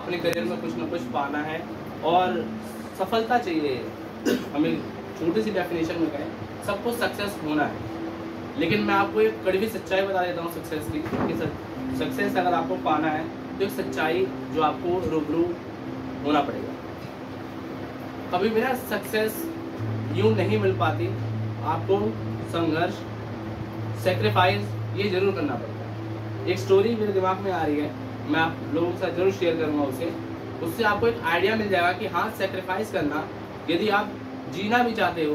अपने करियर में कुछ ना कुछ पाना है और सफलता चाहिए। हमें छोटी सी डेफिनेशन में कहें, सबको सक्सेस होना है, लेकिन मैं आपको एक कड़वी सच्चाई बता देता हूँ सक्सेस की, कि सक्सेस अगर आपको पाना है तो एक सच्चाई जो आपको रूबरू होना पड़ेगा। कभी भी ना सक्सेस यूं नहीं मिल पाती, आपको संघर्ष, सेक्रीफाइस ये जरूर करना पड़ता है। एक स्टोरी मेरे दिमाग में आ रही है, मैं आप लोगों के साथ जरूर शेयर करूंगा उससे आपको एक आइडिया मिल जाएगा कि हाँ, सेक्रीफाइस करना, यदि आप जीना भी चाहते हो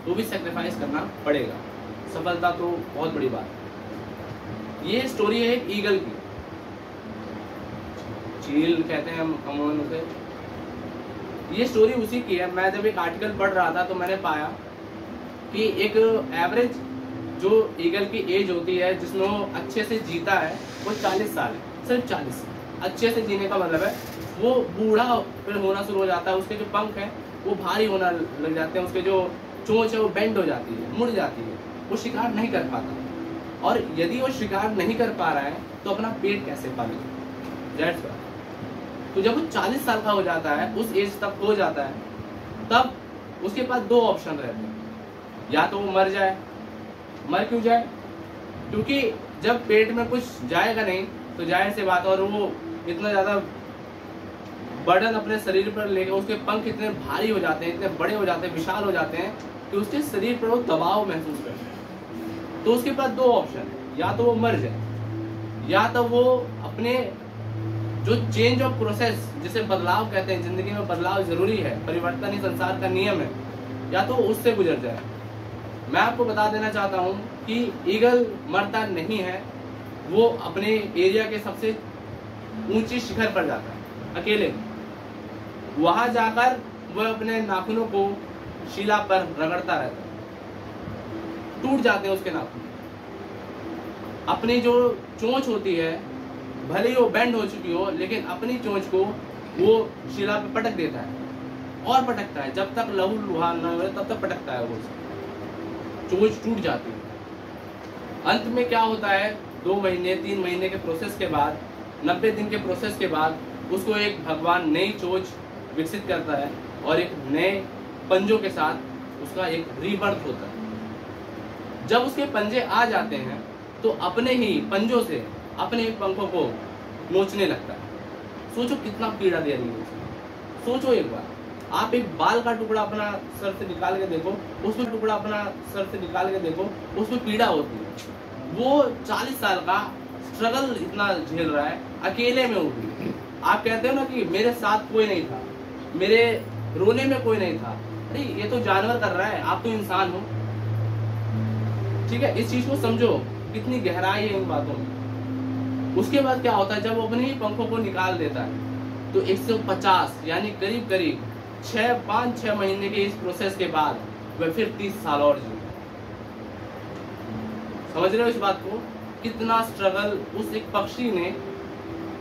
तो भी सेक्रीफाइस करना पड़ेगा। सफलता तो बहुत बड़ी बात है। ये स्टोरी है एक ईगल की, चील कहते हैं हम उसे। ये स्टोरी उसी की है। मैं जब एक आर्टिकल पढ़ रहा था तो मैंने पाया कि एक एवरेज जो ईगल की एज होती है जिसमें वो अच्छे से जीता है वो 40 साल है, सिर्फ 40। अच्छे से जीने का मतलब है वो बूढ़ा फिर होना शुरू हो जाता है, उसके जो पंख हैं वो भारी होना लग जाते हैं, उसके जो चोंच है वो बेंड हो जाती है, मुड़ जाती है, वो शिकार नहीं कर पाता। और यदि वो शिकार नहीं कर पा रहा है तो अपना पेट कैसे पालेगा? That's why. तो जब वो 40 साल का हो जाता है, उस एज तक हो जाता है, तब उसके पास दो ऑप्शन रहते हैं। या तो वो मर जाए। मर क्यों जाए? क्योंकि जब पेट में कुछ जाएगा नहीं तो जाहिर सी बात, और वो इतना ज्यादा बर्डन अपने शरीर पर लेकर, उसके पंख इतने भारी हो जाते हैं, इतने बड़े हो जाते हैं, विशाल हो जाते हैं कि उसके शरीर पर वो दबाव महसूस करते हैं। तो उसके पास दो ऑप्शन है, या तो वो मर जाए, या तो वो अपने जो चेंज ऑफ प्रोसेस, जिसे बदलाव कहते हैं, जिंदगी में बदलाव जरूरी है, परिवर्तन ही संसार का नियम है, या तो उससे गुजर जाए। मैं आपको बता देना चाहता हूं कि ईगल मरता नहीं है, वो अपने एरिया के सबसे ऊंची शिखर पर जाता है अकेले। वहां जाकर वह अपने नाखूनों को शिला पर रगड़ता रहता है, टूट जाते हैं उसके नाखून। अपनी जो चोंच होती है, भले ही वो बेंड हो चुकी हो, लेकिन अपनी चोंच को वो शिला पे पटक देता है और पटकता है, जब तक लहू लुहान न हो तब तक पटकता है, वो चोंच टूट जाती है। अंत में क्या होता है, 2 महीने 3 महीने के प्रोसेस के बाद, 90 दिन के प्रोसेस के बाद उसको एक भगवान नई चोंच विकसित करता है और एक नए पंजों के साथ उसका एक रीबर्थ होता है। जब उसके पंजे आ जाते हैं तो अपने ही पंजों से अपने पंखों को नोचने लगता है। सोचो कितना पीड़ा दे रही है उसे। सोचो एक बार, आप एक बाल का टुकड़ा अपना सर से निकाल के देखो, उसमें टुकड़ा अपना सर से निकाल के देखो, उसमें पीड़ा होती है। वो 40 साल का स्ट्रगल इतना झेल रहा है, अकेले में वो भी। आप कहते हो ना कि मेरे साथ कोई नहीं था, मेरे रोने में कोई नहीं था। अरे ये तो जानवर कर रहा है, आप तो इंसान हो। ठीक है, इस चीज को समझो, कितनी गहराई है इन बातों में। उसके बाद क्या होता है, जब वो अपने ही पंखों को निकाल देता है तो 150 यानी करीब करीब 5-6 महीने के इस प्रोसेस के बाद वह फिर 30 साल और जीता। समझ रहे हो इस बात को? कितना स्ट्रगल उस एक पक्षी ने,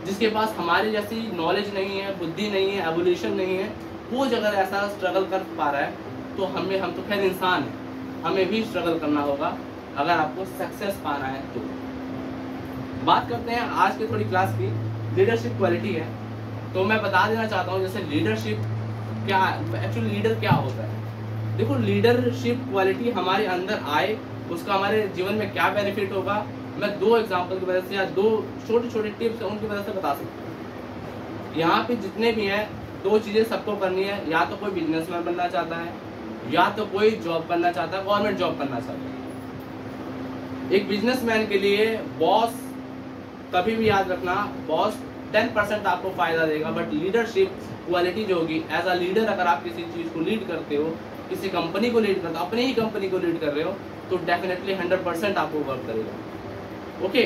जिसके पास हमारे जैसी नॉलेज नहीं है, बुद्धि नहीं है, एवोल्यूशन नहीं है, वो अगर ऐसा स्ट्रगल कर पा रहा है तो हम तो खैर इंसान हैं, हमें भी स्ट्रगल करना होगा अगर आपको सक्सेस पाना है तो। बात करते हैं आज की थोड़ी क्लास की, लीडरशिप क्वालिटी है। तो मैं बता देना चाहता हूँ जैसे लीडरशिप क्या, एक्चुअली लीडर क्या होता है। देखो, लीडरशिप क्वालिटी हमारे अंदर आए, उसका हमारे जीवन में क्या बेनिफिट होगा, मैं 2 एग्जाम्पल की वजह से या 2 छोटे छोटे टिप्स उनकी वजह से बता सकता हूँ। यहाँ पे जितने भी हैं, 2 चीजें सबको करनी है। या तो कोई बिजनेसमैन बनना चाहता है, या तो कोई जॉब करना चाहता है, गवर्नमेंट जॉब करना चाहता है। एक बिजनेसमैन के लिए बॉस, कभी भी याद रखना, बॉस 10% आपको फायदा देगा, बट लीडरशिप क्वालिटी जो होगी, एज अ लीडर अगर आप किसी चीज को लीड करते हो, किसी कंपनी को लीड करते हो, अपनी ही कंपनी को लीड कर रहे हो, तो डेफिनेटली 100% आपको वर्क करेगा। ओके,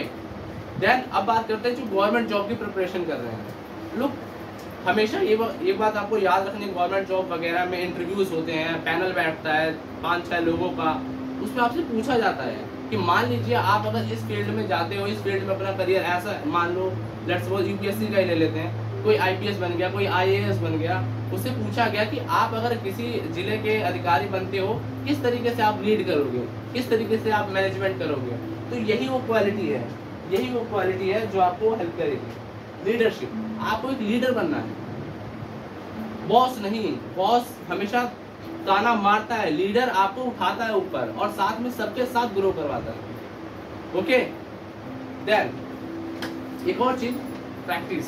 देन अब बात करते हैं जो गवर्नमेंट जॉब की प्रिपरेशन कर रहे हैं लोग। हमेशा ये बात आपको याद रखनी, गवर्नमेंट जॉब वगैरह में इंटरव्यूज होते हैं, पैनल बैठता है 5-6 लोगों का, उसमें आपसे पूछा जाता है कि मान लीजिए आप अगर इस फील्ड में जाते हो, इस फील्ड में अपना करियर ऐसा, मान लो लेट्स सपोज यूपीएससी का ही ले लेते हैं, कोई आईपीएस बन गया, कोई आईएएस बन गया, उससे पूछा गया कि आप अगर किसी जिले के अधिकारी बनते हो, किस तरीके से आप लीड करोगे, किस तरीके से आप मैनेजमेंट करोगे। तो यही वो क्वालिटी है, यही वो क्वालिटी है जो आपको हेल्प करेगी। लीडरशिप, आपको एक लीडर बनना है, बॉस नहीं। बॉस हमेशा ताना मारता है, लीडर आपको उठाता है ऊपर और साथ में सबके साथ ग्रो करवाता है। ओके, देन एक और चीज, प्रैक्टिस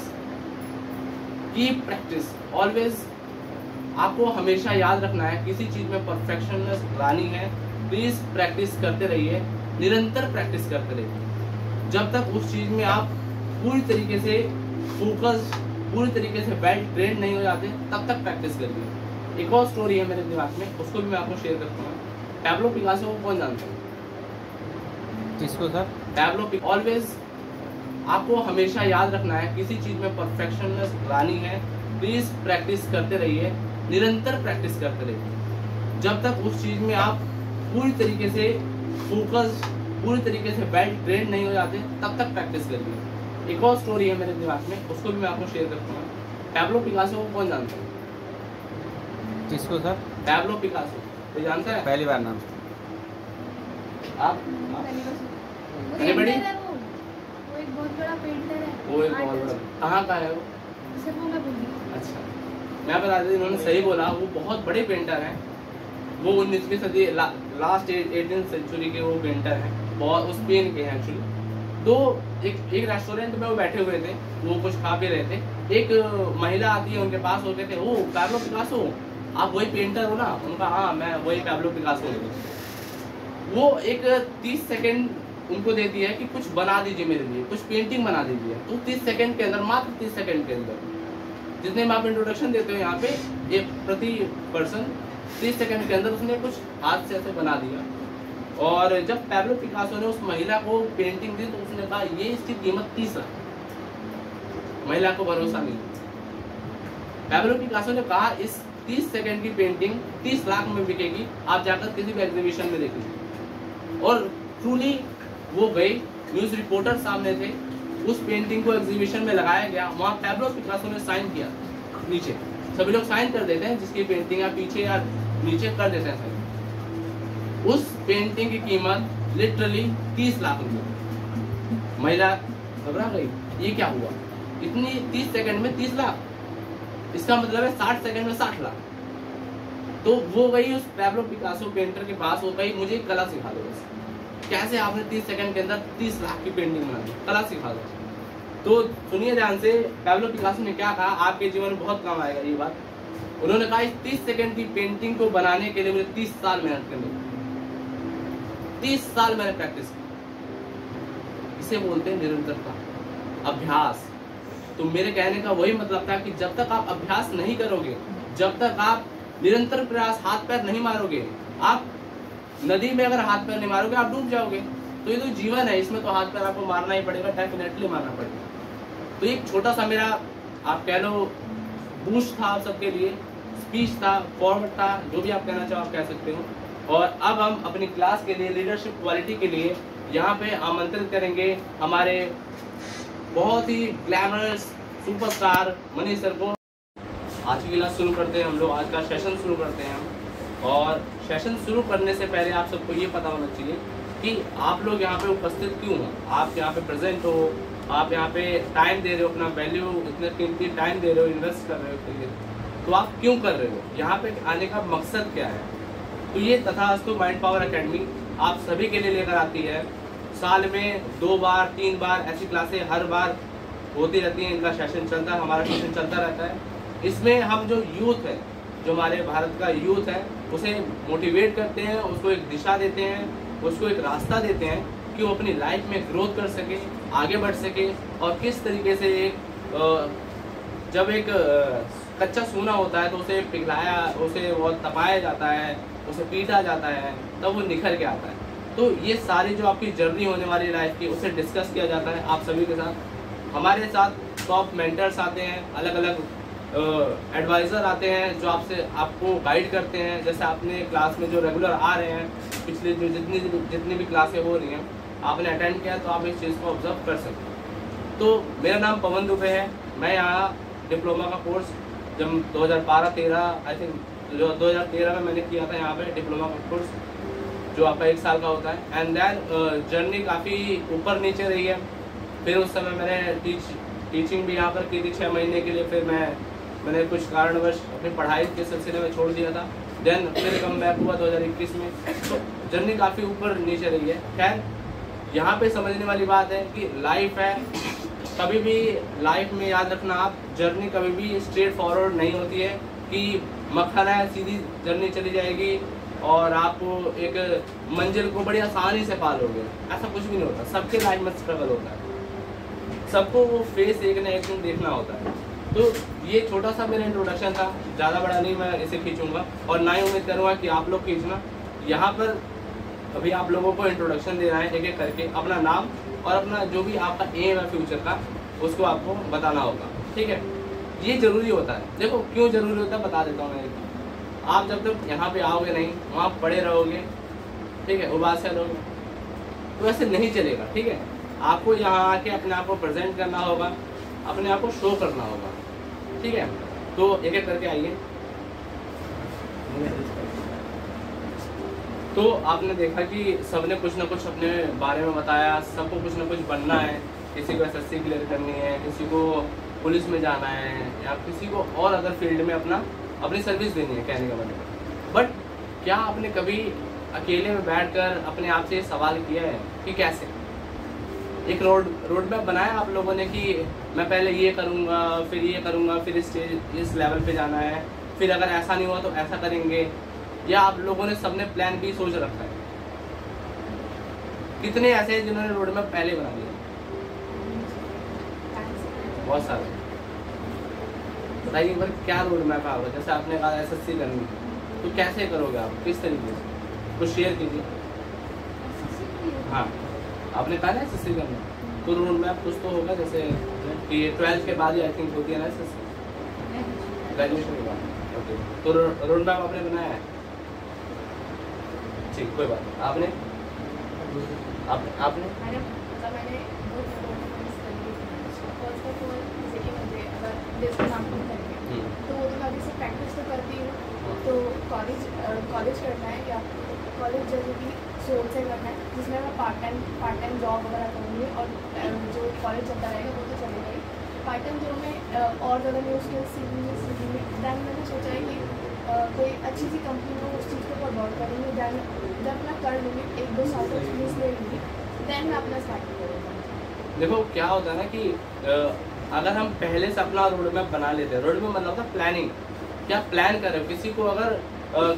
की प्रैक्टिस ऑलवेज। आपको हमेशा याद रखना है, किसी चीज में परफेक्शननेस लानी है, प्लीज प्रैक्टिस करते रहिए, निरंतर प्रैक्टिस करते रहिए। जब तक उस चीज में आप पूरी तरीके से फोकस, पूरी तरीके से वेल ट्रेन नहीं हो जाते, तब तक प्रैक्टिस करिए। एक और स्टोरी है मेरे दिमाग में, उसको भी मैं आपको शेयर करता हूँ। पैब्लो पिकासो को कौन जानता है? किसको सर? Pablo Picasso. ऑलवेज आपको हमेशा याद रखना है, किसी चीज में परफेक्शननेस लानी है, प्लीज प्रैक्टिस करते रहिए, निरंतर प्रैक्टिस करते रहिए। जब तक उस चीज में आप पूरी तरीके से फोकस, पूरी तरीके से वेल ट्रेन नहीं हो जाते, तब तक प्रैक्टिस करिए। एक और स्टोरी है मेरे दिमाग में, उसको भी मैं आपको शेयर करता हूँ। पैब्लो पिकासो को कौन जानता है? किसको सर? पैब्लो पिकासो, कोई जानता है? पहली बार नाम। आप? पेंटर है वो एक बहुत बड़ा पेंटर है। वो एक बहुत बड़ा, कहाँ का है वो? सर वो मैं भूल गई। अच्छा, मैं बता देता, इन्होंने सही बोला, वो बहुत बड़े पेंटर हैं। वो 19वीं सदी, लास्ट 18th सेंचुरी के वो पेंटर हैं, बहुत स्पेन के हैं एक्चुअली। तो एक रेस्टोरेंट में वो बैठे हुए थे, वो कुछ खा पी रहे थे। एक महिला आती है उनके पास, वो कहते हैं, ओ पैब्लो पिकासो, आप वही पेंटर हो ना? उनका हाँ, मैं वही पैब्लो पिकासो हूँ। वो एक 30 सेकेंड उनको देती है कि कुछ बना दीजिए मेरे लिए, कुछ पेंटिंग बना दीजिए। तो 30 सेकेंड के अंदर, मात्र 30 सेकेंड के अंदर, जितने में आप इंट्रोडक्शन देते हो यहाँ पे, एक प्रति पर्सन 30 सेकेंड के अंदर उसने कुछ हाथ से ऐसे बना दिया। और जब पैब्लो पिकासो ने उस महिला को पेंटिंग दी, तो उसने कहा ये इसकी कीमत 30 लाख। महिला को भरोसा नहीं। पैब्लो पिकासो ने कहा इस 30 सेकेंड की पेंटिंग 30 लाख में बिकेगी, आप जाकर किसी भी एग्जीबिशन में देखिए। और ट्रूली वो गई, न्यूज रिपोर्टर सामने थे, उस पेंटिंग को एग्जीबिशन में लगाया गया। वहाँ पैब्लो पिकासो ने साइन किया, नीचे सभी लोग साइन कर देते हैं, जिसकी पेंटिंग है पीछे या नीचे कर देते हैं साइन। उस पेंटिंग की कीमत लिटरली 30 लाख रुपए। महिला घबरा गई, ये क्या हुआ, इतनी 30 सेकंड में 30 लाख, इसका मतलब है 60 सेकंड में 60 लाख। तो वो गई उस पैब्लो पिकासो पेंटर के पास, वो गई मुझे कला सिखा दो, बस कैसे आपने 30 सेकंड के अंदर 30 लाख की पेंटिंग बना दी, कला सिखा दो। तो सुनिए ध्यान से, पैब्लो पिकासो ने क्या कहा, आपके जीवन में बहुत काम आएगा ये बात। उन्होंने कहा इस 30 सेकंड की पेंटिंग को बनाने के लिए मुझे 30 साल मेहनत करनी, 30 साल मैंने प्रैक्टिस की। इसे बोलते हैं निरंतरता, अभ्यास। तो मेरे कहने का वही मतलब था कि जब तक आप अभ्यास नहीं करोगे, जब तक आप निरंतर प्रयास, हाथ पैर नहीं मारोगे, आप नदी में अगर हाथ पैर नहीं मारोगे आप डूब जाओगे। तो ये तो जीवन है, इसमें तो हाथ पैर आपको मारना ही पड़ेगा, डेफिनेटली मारना पड़ेगा। तो एक छोटा सा मेरा, आप कह लो, बूस्ट था आप सबके लिए, स्पीच था, फॉरवर्ड था, जो भी आप कहना चाहो आप कह सकते हो। और अब हम अपनी क्लास के लिए, लीडरशिप क्वालिटी के लिए यहाँ पे आमंत्रित करेंगे हमारे बहुत ही ग्लैमरस सुपरस्टार मनीष सर को। आज की क्लास शुरू करते हैं हम लोग, आज का सेशन शुरू करते हैं हम। और सेशन शुरू करने से पहले आप सबको ये पता होना चाहिए कि आप लोग यहाँ पे उपस्थित क्यों हो, आप यहाँ पे प्रेजेंट हो, आप यहाँ पे टाइम दे रहे हो, अपना वैल्यू, इतना कीमती टाइम दे रहे हो, इन्वेस्ट कर रहे हो के लिए, तो आप क्यों कर रहे हो, यहाँ पे आने का मकसद क्या है। तो ये तथास्तु माइंड पावर एकेडमी आप सभी के लिए लेकर आती है। साल में 2 बार 3 बार ऐसी क्लासें हर बार होती रहती हैं, इनका सेशन चलता है, हमारा सेशन चलता रहता है। इसमें हम जो यूथ है, जो हमारे भारत का यूथ है, उसे मोटिवेट करते हैं, उसको एक दिशा देते हैं, उसको एक रास्ता देते हैं कि वो अपनी लाइफ में ग्रोथ कर सके, आगे बढ़ सके। और किस तरीके से जब एक कच्चा सोना होता है तो उसे पिघलाया, उसे वो तपाया जाता है, उसे पीटा जाता है, तब वो निखर के आता है। तो ये सारी जो आपकी जर्नी होने वाली लाइफ की, उसे डिस्कस किया जाता है आप सभी के साथ। हमारे साथ टॉप मेंटर्स आते हैं, अलग अलग एडवाइज़र आते हैं जो आपको गाइड करते हैं। जैसे आपने क्लास में जो रेगुलर आ रहे हैं, पिछले जो जितनी भी क्लासें हो रही हैं, आपने अटेंड किया तो आप इस चीज़ को ऑब्जर्व कर सकते हैं। तो मेरा नाम पवन दुबे है, मैं यहाँ डिप्लोमा का कोर्स जब 2012-13 आई थिंक 2013 में मैंने किया था यहाँ पे डिप्लोमा का कोर्स, जो आपका 1 साल का होता है। एंड देन जर्नी काफ़ी ऊपर नीचे रही है। फिर उस समय मैंने टीचिंग भी यहाँ पर की थी 6 महीने के लिए, फिर मैंने कुछ कारणवश अपनी पढ़ाई के सिलसिले में छोड़ दिया था। देन फिर कम बैक हुआ 2021 में। तो जर्नी काफ़ी ऊपर नीचे रही है। खैर, यहाँ पे समझने वाली बात है कि लाइफ है, कभी भी लाइफ में याद रखना आप, जर्नी कभी भी स्ट्रेट फॉरवर्ड नहीं होती है कि मक्खन है सीधी जर्नी चली जाएगी और आपको एक मंजिल को बड़ी आसानी से पालोगे। ऐसा कुछ भी नहीं होता, सबके लाइफ में स्ट्रगल होता है, सबको वो फेस एक ना एक दिन देखना होता है। तो ये छोटा सा मेरा इंट्रोडक्शन था, ज़्यादा बड़ा नहीं मैं इसे खींचूंगा और ना ही उम्मीद करूँगा कि आप लोग खींचना। यहाँ पर अभी आप लोगों को इंट्रोडक्शन देना है एक एक करके, अपना नाम और अपना जो भी आपका एम है फ्यूचर का उसको आपको बताना होगा, ठीक है। ये ज़रूरी होता है। देखो क्यों ज़रूरी होता है बता देता हूँ मैं। आप जब तक यहाँ पे आओगे नहीं, वहाँ पड़े रहोगे, ठीक है, उबास से रहोगे, तो ऐसे नहीं चलेगा, ठीक है। आपको यहाँ आके अपने आप को प्रेजेंट करना होगा, अपने आप को शो करना होगा, ठीक है। तो एक एक करके आइए। तो आपने देखा कि सबने कुछ ना कुछ अपने बारे में बताया, सबको कुछ ना कुछ बनना है, किसी को एसएससी क्लियर करनी है, किसी को पुलिस में जाना है या किसी को और अदर फील्ड में अपनी सर्विस देनी है, कहने का मतलब। बट क्या आपने कभी अकेले में बैठकर अपने आप से सवाल किया है कि कैसे एक रोड मैप बनाया आप लोगों ने कि मैं पहले ये करूँगा, फिर ये करूँगा, फिर इस लेवल पे जाना है, फिर अगर ऐसा नहीं हुआ तो ऐसा करेंगे, या आप लोगों ने सबने प्लान भी सोच रखा है? कितने ऐसे हैं जिन्होंने रोड मैप पहले बना लिया? बहुत सारे। बताइए एक बार क्या रोड मैप होगा? जैसे आपने कहा एसएससी करनी है, तो कैसे करोगे आप, किस तरीके से, कुछ शेयर कीजिए। हाँ, आपने कहा ना एसएससी करना, तो रोड मैप कुछ तो होगा, जैसे कि 12th के बाद ही आई थिंक होती है ना एसएससी, ग्रेजुएशन के बाद। ओके, तो रोड मैप आपने बनाया है, ठीक, कोई बात नहीं। आपने तो वो तो अभी से प्रैक्टिस तो करती हूँ। तो कॉलेज करना है या कॉलेज जैसे कि सोच से करना है, जिसमें मैं पार्ट टाइम जॉब वगैरह करूँगी और जो कॉलेज चलता रहेगा वो तो चलेगा ही। पार्ट टाइम जो मैं और ज़्यादा न्यू स्किल्स सीखूँगी। दैन मैंने सोचा है कि कोई अच्छी सी कंपनी में उस चीज़ को प्रमोट करूँगी। दैन जब मैं कर लूँगी 1-2 साल का एक्सपीरियंस ले लूँगी, दैन मैं अपना स्टार्ट करूँगा। देखो क्या होता है ना कि अगर हम पहले से अपना रोड मैप बना लेते हैं, रोड मैप मतलब होता है प्लानिंग, क्या प्लान कर रहे हो, किसी को अगर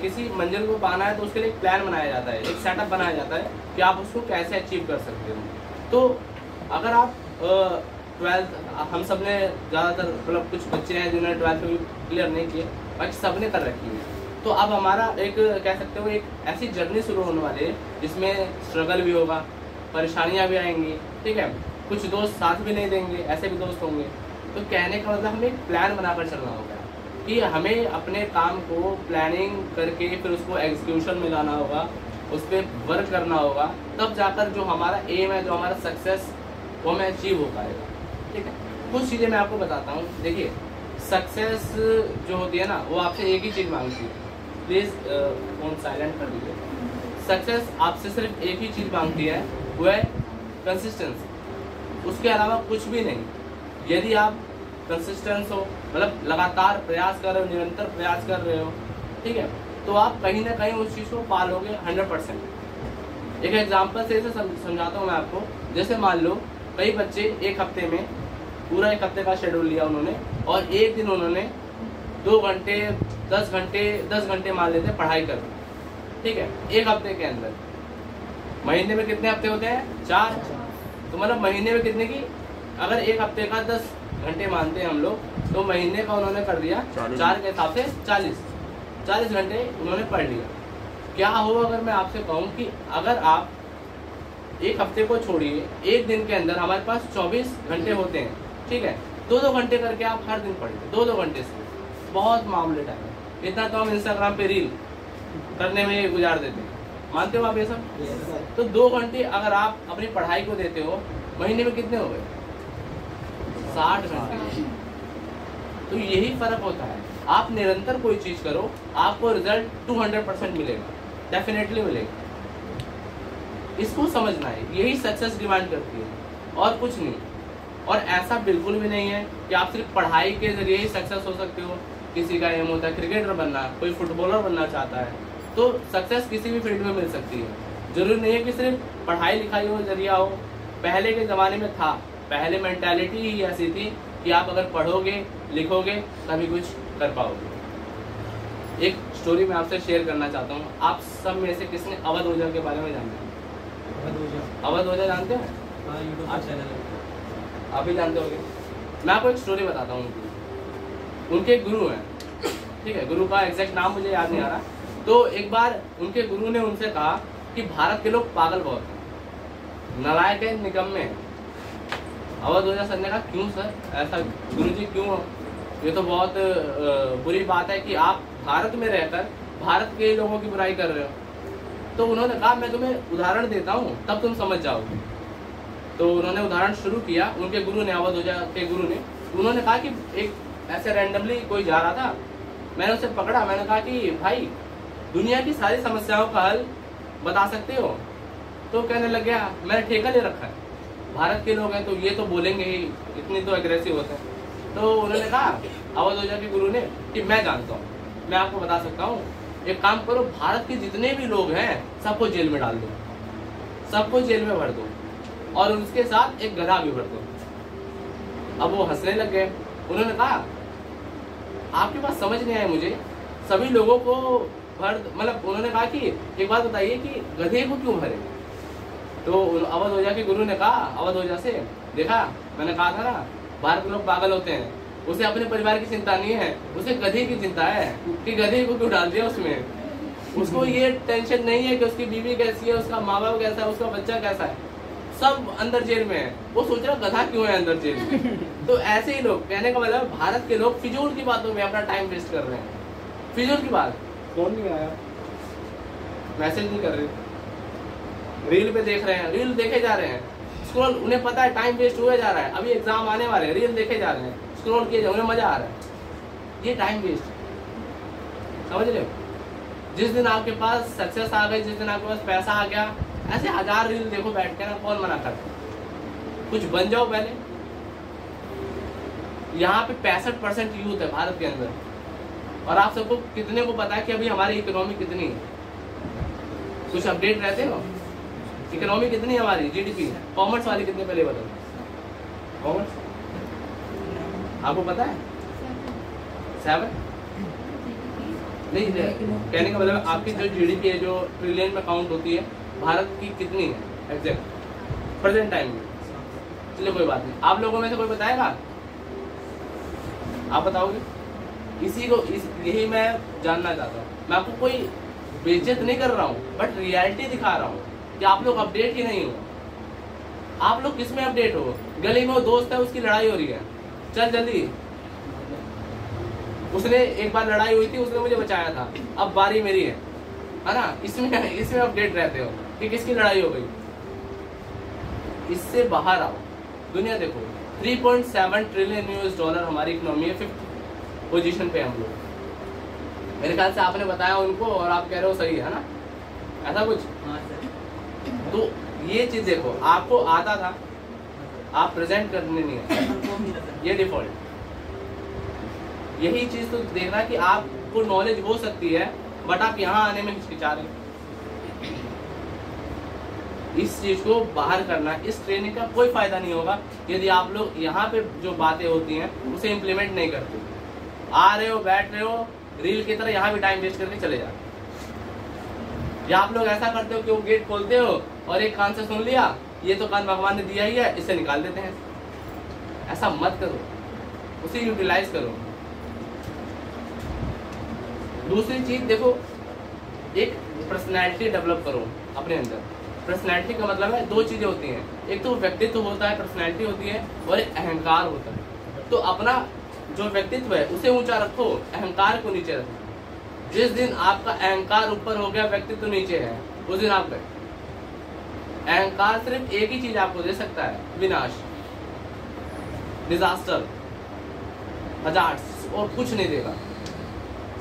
किसी मंजिल को पाना है तो उसके लिए एक प्लान बनाया जाता है, एक सेटअप बनाया जाता है कि आप उसको कैसे अचीव कर सकते हो। तो अगर आप 12th, हम सब ने ज़्यादातर मतलब कुछ बच्चे हैं जिन्होंने 12th भी क्लियर नहीं किए, बाकी सब ने कर रखी है। तो अब हमारा एक कह सकते हो एक ऐसी जर्नी शुरू होने वाली है जिसमें स्ट्रगल भी होगा, परेशानियाँ भी आएंगी, ठीक है, कुछ दोस्त साथ भी नहीं देंगे, ऐसे भी दोस्त होंगे। तो कहने का मतलब हमें एक प्लान बनाकर चलना होगा कि हमें अपने काम को प्लानिंग करके फिर उसको एग्जीक्यूशन में लाना होगा, उस पर वर्क करना होगा, तब जाकर जो हमारा एम है, जो हमारा सक्सेस, वो हमें अचीव हो पाएगा, ठीक है। कुछ चीज़ें मैं आपको बताता हूँ। देखिए, सक्सेस जो होती है ना, वो आपसे एक ही चीज़ मांगती है। प्लीज़ फोन साइलेंट कर दीजिए। सक्सेस आपसे सिर्फ एक ही चीज़ मांगती है, वो है कंसिस्टेंसी, उसके अलावा कुछ भी नहीं। यदि आप कंसिस्टेंस हो, मतलब लगातार प्रयास कर रहे हो, निरंतर प्रयास कर रहे हो, ठीक है, तो आप कहीं ना कहीं उस चीज़ को पालोगे 100%। एक एग्जांपल से इसे समझाता हूँ मैं आपको। जैसे मान लो कई बच्चे एक हफ्ते में पूरा एक हफ्ते का शेड्यूल लिया उन्होंने, और एक दिन उन्होंने 2 घंटे 10 घंटे मान लेते पढ़ाई कर, ठीक है, एक हफ्ते के अंदर। महीने में कितने हफ्ते होते हैं? 4। तो मतलब महीने में कितने की, अगर एक हफ्ते का 10 घंटे मानते हैं हम लोग, तो महीने का उन्होंने कर दिया 4 के हिसाब से 40 घंटे उन्होंने पढ़ लिया। क्या हो अगर मैं आपसे कहूँ कि अगर आप एक हफ्ते को छोड़िए, एक दिन के अंदर हमारे पास 24 घंटे होते हैं, ठीक है, 2-2 घंटे करके आप हर दिन पढ़िए, 2-2 घंटे से बहुत मामूली टाइम है। इतना तो हम इंस्टाग्राम पे रील करने में गुजार देते हैं, मानते हो आप ये सब? तो 2 घंटे अगर आप अपनी पढ़ाई को देते हो, महीने में कितने हो गए? 60 घंटे। तो यही फर्क होता है। आप निरंतर कोई चीज करो, आपको रिजल्ट 200% मिलेगा, डेफिनेटली मिलेगा। इसको समझना है, यही सक्सेस डिमांड करती है और कुछ नहीं। और ऐसा बिल्कुल भी नहीं है कि आप सिर्फ पढ़ाई के जरिए ही सक्सेस हो सकते हो। किसी का एम होता है क्रिकेटर बनना, कोई फुटबॉलर बनना चाहता है, तो सक्सेस किसी भी फील्ड में मिल सकती है। जरूरी नहीं है कि सिर्फ पढ़ाई लिखाई हो जरिया हो। पहले के ज़माने में था, पहले मेंटालिटी ही ऐसी थी कि आप अगर पढ़ोगे लिखोगे तभी कुछ कर पाओगे। एक स्टोरी मैं आपसे शेयर करना चाहता हूँ। आप सब में से किसने अवध ओझा के बारे में जानते हैं? अवध ओझा जानते हैं? आप भी जानते होंगे। मैं आपको एक स्टोरी बताता हूँ उनकी। उनके एक गुरु हैं, ठीक है, गुरु का एग्जैक्ट नाम मुझे याद नहीं आ रहा। तो एक बार उनके गुरु ने उनसे कहा कि भारत के लोग पागल बहुत हैं, नालायक है, निकम्मे हैं। अवध ओझा सर ने कहा क्यों सर ऐसा, गुरुजी क्यों? ये तो बहुत बुरी बात है कि आप भारत में रहकर भारत के लोगों की बुराई कर रहे हो। तो उन्होंने कहा मैं तुम्हें उदाहरण देता हूँ तब तुम समझ जाओगे। तो उन्होंने उदाहरण शुरू किया, उनके गुरु ने, अवध ओझा के गुरु ने। उन्होंने कहा कि एक ऐसे रैंडमली कोई जा रहा था, मैंने उसे पकड़ा, मैंने कहा कि भाई दुनिया की सारी समस्याओं का हल बता सकते हो? तो कहने लग गया मैंने ठेका ले रखा है, भारत के लोग हैं तो ये तो बोलेंगे ही, इतनी तो एग्रेसिव होते हैं। तो उन्होंने कहा अवध ओझा के गुरु ने कि मैं जानता हूँ, मैं आपको बता सकता हूँ, एक काम करो, भारत के जितने भी लोग हैं सबको जेल में डाल दो, सबको जेल में भर दो और उसके साथ एक गधा भी भर दो। अब वो हंसने लग गए। उन्होंने कहा आपकी बात समझ नहीं आई मुझे, सभी लोगों को भर, मतलब उन्होंने कहा कि एक बात बताइए कि गधे को क्यों भरे? तो अवध ओझा के गुरु ने कहा अवध ओझा से, देखा मैंने कहा था ना भारत के लोग पागल होते हैं, उसे अपने परिवार की चिंता नहीं है, उसे गधे की चिंता है कि गधे को क्यों डाल दिया उसमें। उसको ये टेंशन नहीं है कि उसकी बीवी कैसी है, उसका माँ बाप कैसा है, उसका बच्चा कैसा है, सब अंदर जेल में है, वो सोच रहा गधा क्यों है अंदर जेल में। तो ऐसे ही लोग, कहने का मतलब भारत के लोग फिजूल की बातों में अपना टाइम वेस्ट कर रहे हैं। फिजूल की बात, फोन नहीं आया, मैसेज नहीं कर रहे, रील पे देख रहे हैं, रील देखे जा रहे हैं, स्क्रॉल, उन्हें पता है टाइम वेस्ट हुआ जा रहा है, अभी एग्जाम आने वाले हैं, रील देखे जा रहे हैं, स्क्रॉल किए जा, उन्हें मजा आ रहा है, ये टाइम वेस्ट, समझ रहे हो? जिस दिन आपके पास सक्सेस आ गई, जिस दिन आपके पास पैसा आ गया, ऐसे 1000 रील देखो बैठ के ना, कौन मना करता? कुछ बन जाओ पहले। यहाँ पे 65% यूथ है भारत के अंदर, और आप सबको कितने को पता है कि अभी हमारी इकोनॉमी कितनी है? कुछ अपडेट रहते हो? इकोनॉमी कितनी है हमारी, जीडीपी? कॉमर्स वाली कितने पहले बताओ? कॉमर्स आपको पता है? 7 नहीं, कहने का मतलब आपकी जो जीडीपी है, जो ट्रिलियन में काउंट होती है, भारत की कितनी है एग्जैक्ट प्रेजेंट टाइम में? चलिए कोई बात नहीं, आप लोगों में से कोई बताएगा? आप बताओगे? यही मैं जानना चाहता हूँ। मैं आपको कोई बेइज्जत नहीं कर रहा हूँ, बट रियलिटी दिखा रहा हूँ कि आप लोग अपडेट ही नहीं हो। आप लोग किस में अपडेट हो? गली में वो दोस्त है, उसकी लड़ाई हो रही है, चल जल्दी, उसने एक बार लड़ाई हुई थी, उसने मुझे बचाया था, अब बारी मेरी है ना? इसमें अपडेट रहते हो कि किसकी लड़ाई हो गई। इससे बाहर आओ, दुनिया देखो, 3.7 ट्रिलियन US$ हमारी इकोनॉमी है, 5th पोजीशन पे हम लोग। मेरे ख्याल से आपने बताया उनको और आप कह रहे हो सही है ना, ऐसा कुछ? तो ये चीज देखो, आपको आता था, आप प्रेजेंट करने नहीं है, ये डिफॉल्ट। यही चीज तो देखना कि आपको नॉलेज हो सकती है, बट आप यहाँ आने में हिचकिचा रहे। इस चीज को बाहर करना, इस ट्रेनिंग का कोई फायदा नहीं होगा यदि आप लोग यहाँ पे जो बातें होती हैं उसे इम्प्लीमेंट नहीं करते। आ रहे हो, बैठ रहे हो, रील की तरह यहाँ भी टाइम वेस्ट करके चले जाते। या आप लोग ऐसा करते हो कि वो गेट खोलते हो और एक कान से सुन लिया, ये तो कान भगवान ने दिया ही है, इसे निकाल देते हैं। ऐसा मत करो, उसे यूटिलाइज करो। दूसरी चीज देखो, एक पर्सनैलिटी डेवलप करो अपने अंदर। पर्सनैलिटी का मतलब है 2 चीजें होती हैं, एक तो व्यक्तित्व होता है, पर्सनैलिटी होती है, और एक अहंकार होता है। तो अपना जो व्यक्तित्व है उसे ऊंचा रखो, अहंकार को नीचे रखो। जिस दिन आपका अहंकार ऊपर हो गया, व्यक्तित्व नीचे है, उस दिन आप गए। अहंकार सिर्फ एक ही चीज आपको दे सकता है, विनाश, डिजास्टर, हजार्ड्स, और कुछ नहीं देगा,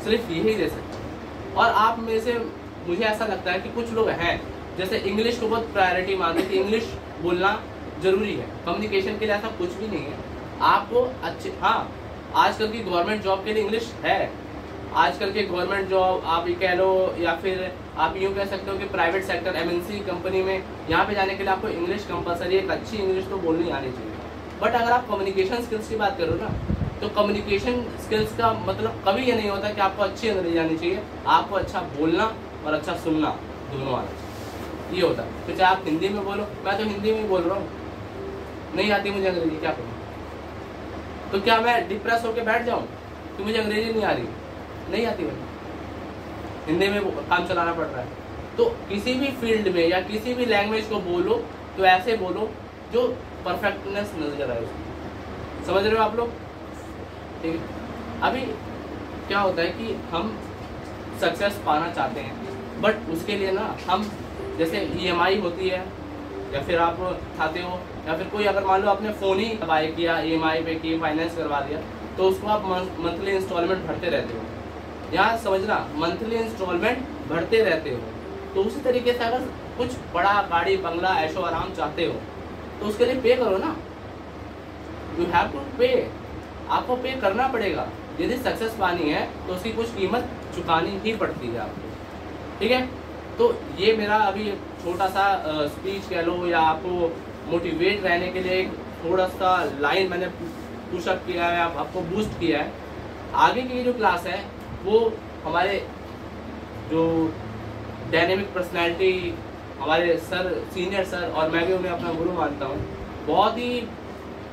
सिर्फ यही दे सकता। और आप में से मुझे ऐसा लगता है कि कुछ लोग हैं जैसे इंग्लिश को बहुत प्रायोरिटी मानते हैं कि इंग्लिश बोलना जरूरी है। कम्युनिकेशन के लिए ऐसा कुछ भी नहीं है। आपको अच्छे, हाँ आजकल की गवर्नमेंट जॉब के लिए इंग्लिश है। आजकल के गवर्नमेंट जॉब आप ये कह लो, या फिर आप यूँ कह सकते हो कि प्राइवेट सेक्टर MNC कंपनी में यहाँ पे जाने के लिए आपको इंग्लिश कंपलसरी, एक अच्छी इंग्लिश तो बोलनी आनी चाहिए। बट अगर आप कम्युनिकेशन स्किल्स की बात करो ना, तो कम्युनिकेशन स्किल्स का मतलब कभी ये नहीं होता कि आपको अच्छी अंग्रेजी आनी चाहिए। आपको अच्छा बोलना और अच्छा सुनना दोनों आना चाहिए, ये होता है। तो चाहे आप हिंदी में बोलो, मैं तो हिंदी में ही बोल रहा हूँ, नहीं आती मुझे अंग्रेजी, क्या करूँ? तो क्या मैं डिप्रेस होकर बैठ जाऊँ कि मुझे अंग्रेजी नहीं आ रही? नहीं आती भाई, हिंदी में काम चलाना पड़ रहा है। तो किसी भी फील्ड में या किसी भी लैंग्वेज को बोलो तो ऐसे बोलो जो परफेक्टनेस नजर आए उसमें। समझ रहे हो आप लोग? ठीक है। अभी क्या होता है कि हम सक्सेस पाना चाहते हैं, बट उसके लिए ना हम, जैसे EMI होती है, या फिर आप खाते हो, या फिर कोई अगर मान लो आपने फ़ोन ही बाय किया, EMI पे की, फाइनेंस करवा दिया, तो उसको आप मंथली इंस्टॉलमेंट भरते रहते हो। यहाँ समझना, मंथली इंस्टॉलमेंट भरते रहते हो। तो उसी तरीके से अगर कुछ बड़ा गाड़ी बंगला ऐशो आराम चाहते हो तो उसके लिए पे करो ना, यू हैव टू पे, आपको पे करना पड़ेगा। यदि सक्सेस पानी है तो उसकी कुछ कीमत चुकानी ही पड़ती है आपको, ठीक है। तो ये मेरा अभी छोटा सा स्पीच कह लो, या आपको मोटिवेट रहने के लिए एक थोड़ा सा लाइन मैंने पुशअप किया है, आपको बूस्ट किया है। आगे की जो क्लास है वो हमारे जो डायनेमिक पर्सनैलिटी हमारे सर, सीनियर सर, और मैं भी उन्हें अपना गुरु मानता हूँ, बहुत ही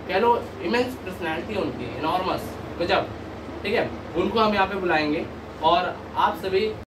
कह लो इमेंस पर्सनैलिटी उनकी, इनॉर्मस, गजब, ठीक है। उनको हम यहाँ पे बुलाएंगे और आप सभी